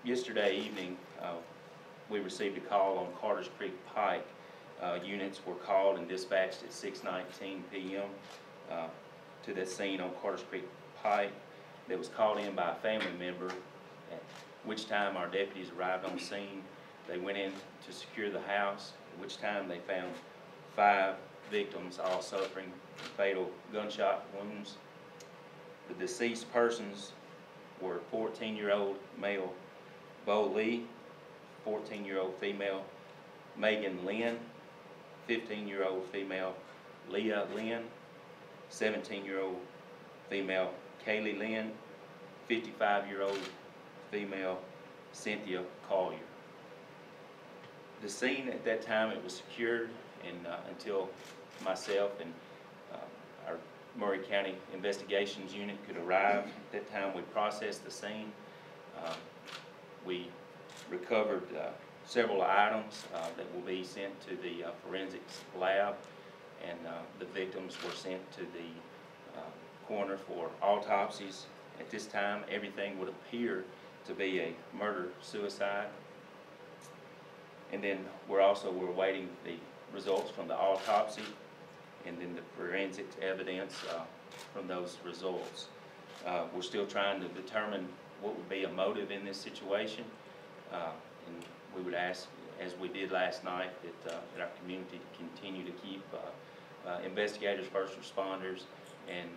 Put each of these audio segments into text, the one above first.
Yesterday evening, we received a call on Carters Creek Pike. Units were called and dispatched at 6:19 p.m. To that scene on Carters Creek Pike that was called in by a family member, at which time our deputies arrived on scene. They went in to secure the house, at which time they found 5 victims, all suffering fatal gunshot wounds. The deceased persons were 14-year-old male Bo Lee, 14-year-old female Megan Lynn, 15-year-old female Leah Lynn, 17-year-old female Kaylee Lynn, 55-year-old female Cynthia Collier. The scene at that time, it was secured, and until myself and our Maury County Investigations Unit could arrive. At that time, we processed the scene. We recovered several items that will be sent to the forensics lab, and the victims were sent to the coroner for autopsies. At this time, everything would appear to be a murder-suicide. And then we're waiting the results from the autopsy and then the forensics evidence from those results. We're still trying to determine what would be a motive in this situation, and we would ask, as we did last night, that our community continue to keep investigators, first responders, and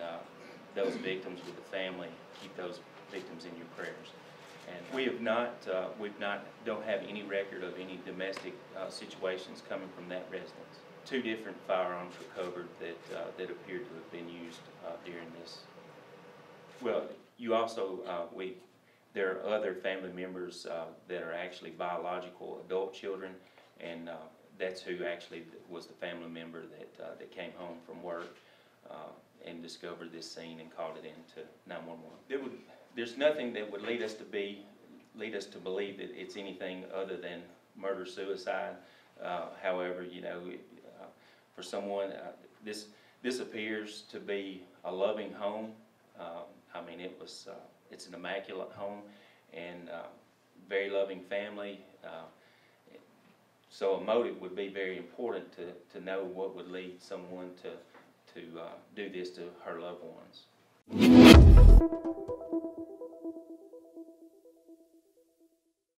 those victims with the family, keep those victims in your prayers. And we don't have any record of any domestic situations coming from that residence. 2 different firearms recovered that appeared to have been used during this. Well, you also, there are other family members that are actually biological adult children, and that's who actually was the family member that came home from work and discovered this scene and called it in to 911. There's nothing that would lead us to believe that it's anything other than murder-suicide. However, you know, for someone, this appears to be a loving home. I mean, it's an immaculate home and very loving family. So a motive would be very important to know what would lead someone to do this to her loved ones.